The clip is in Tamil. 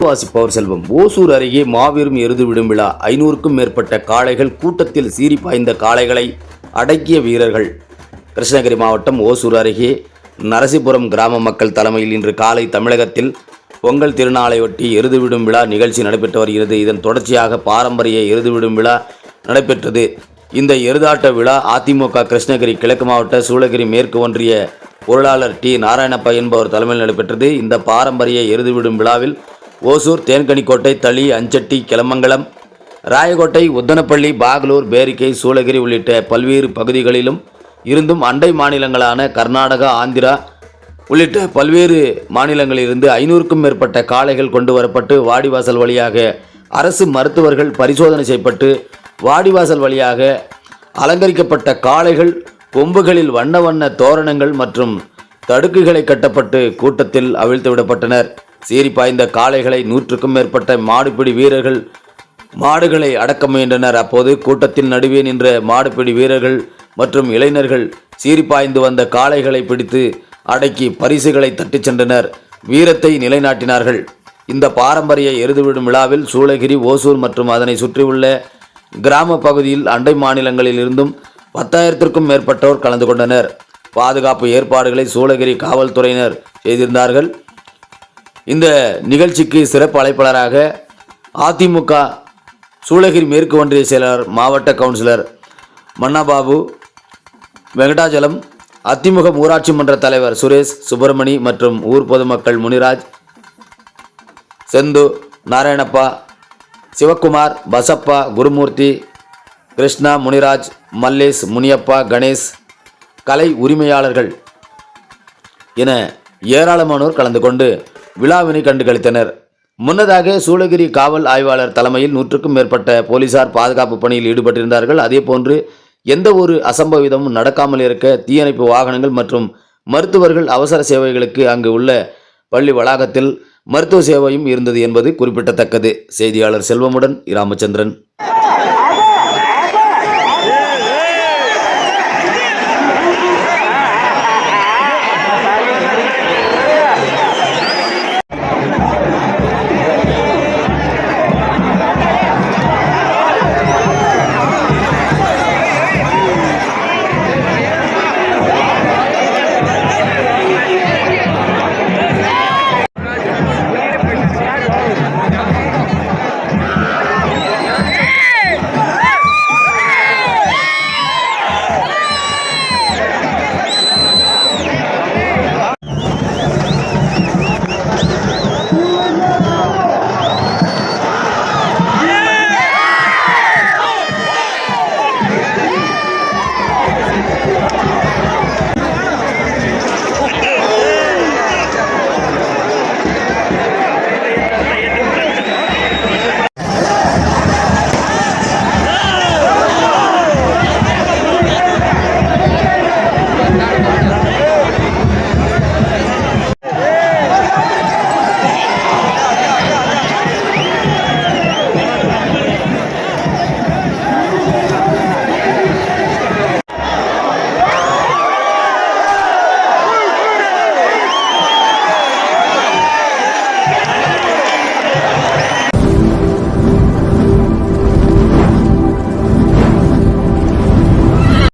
வாசிப்பவர் செல்வம். ஓசூர் அருகே மாபெரும் எருது விடும் விழா. 500க்கும் மேற்பட்ட காளைகள் கூட்டத்தில் சீறி பாய்ந்த காளைகளை அடக்கிய வீரர்கள். கிருஷ்ணகிரி மாவட்டம் ஓசூர் அருகே நரசிபுரம் கிராம மக்கள் தலைமையில் இன்று காலை தமிழகத்தில் பொங்கல் திருநாளையொட்டி எருது விடும் விழா நிகழ்ச்சி நடைபெற்று வருகிறது. இதன் தொடர்ச்சியாக பாரம்பரிய எருது விடும் விழா நடைபெற்றது. இந்த எருதாட்ட விழா அதிமுக கிருஷ்ணகிரி கிழக்கு மாவட்ட சூளகிரி மேற்கு ஒன்றிய பொருளாளர் டி நாராயணப்பா என்பவர் தலைமையில் நடைபெற்றது. இந்த பாரம்பரிய எருது விடும் விழாவில் ஓசூர், தேன்கனிக்கோட்டை, தளி, அஞ்சட்டி, கிளமங்கலம், ராயகோட்டை, உத்தனப்பள்ளி, பாகலூர், பேரிக்கை, சூளகிரி உள்ளிட்ட பல்வேறு பகுதிகளிலும் இருந்தும் அண்டை மாநிலங்களான கர்நாடகா, ஆந்திரா உள்ளிட்ட பல்வேறு மாநிலங்களிலிருந்து 500க்கும் மேற்பட்ட காளைகள் கொண்டு வரப்பட்டு வாடிவாசல் வழியாக அரசு மருத்துவர்கள் பரிசோதனை செய்யப்பட்டு வாடிவாசல் வழியாக அலங்கரிக்கப்பட்ட காளைகள் கொம்புகளில் வண்ண வண்ண தோரணங்கள் மற்றும் தடுக்குகளை கட்டப்பட்டு கூட்டத்தில் அவிழ்த்து விடப்பட்டனர். சீறி பாய்ந்த காளைகளை 100க்கும் மேற்பட்ட மாடுபிடி வீரர்கள் மாடுகளை அடக்க முயன்றனர். அப்போது கூட்டத்தின் நடுவே நின்ற மாடுபிடி வீரர்கள் மற்றும் இளைஞர்கள் சீறி பாய்ந்து வந்த காளைகளை பிடித்து அடக்கி பரிசுகளை தட்டிச் சென்றனர். வீரத்தை நிலைநாட்டினார்கள். இந்த பாரம்பரிய எருதுவிடும் விழாவில் சூளகிரி, ஓசூர் மற்றும் அதனை சுற்றியுள்ள கிராம பகுதியில் அண்டை மாநிலங்களில் இருந்தும் 10,000க்கும் மேற்பட்டோர் கலந்து கொண்டனர். பாதுகாப்பு ஏற்பாடுகளை சூளகிரி காவல்துறையினர் செய்திருந்தார்கள். இந்த நிகழ்ச்சிக்கு சிறப்பு அழைப்பாளராக அதிமுக சூளகிரி மேற்கு ஒன்றிய செயலர், மாவட்ட கவுன்சிலர் மன்னாபாபு, வெங்கடாஜலம், அதிமுக ஊராட்சி மன்ற தலைவர் சுரேஷ், சுப்பிரமணி மற்றும் ஊர் பொதுமக்கள் முனிராஜ், செந்து, நாராயணப்பா, சிவக்குமார், பசப்பா, குருமூர்த்தி, கிருஷ்ணா, முனிராஜ், மல்லேஷ், முனியப்பா, கணேஷ், கலை உரிமையாளர்கள் என ஏராளமானோர் கலந்து கொண்டு விழாவினை கண்டுகளித்தனர். முன்னதாக சூளகிரி காவல் ஆய்வாளர் தலைமையில் 100க்கும் மேற்பட்ட போலீசார் பாதுகாப்பு பணியில் ஈடுபட்டிருந்தார்கள். அதேபோன்று எந்த ஒரு அசம்பவிதமும் நடக்காமல் இருக்க தீயணைப்பு வாகனங்கள் மற்றும் மருத்துவர்கள் அவசர சேவைகளுக்கு அங்கு உள்ள பள்ளி வளாகத்தில் மருத்துவ சேவையும் இருந்தது என்பது குறிப்பிடத்தக்கது. செய்தியாளர் செல்வமுடன் ராமச்சந்திரன்.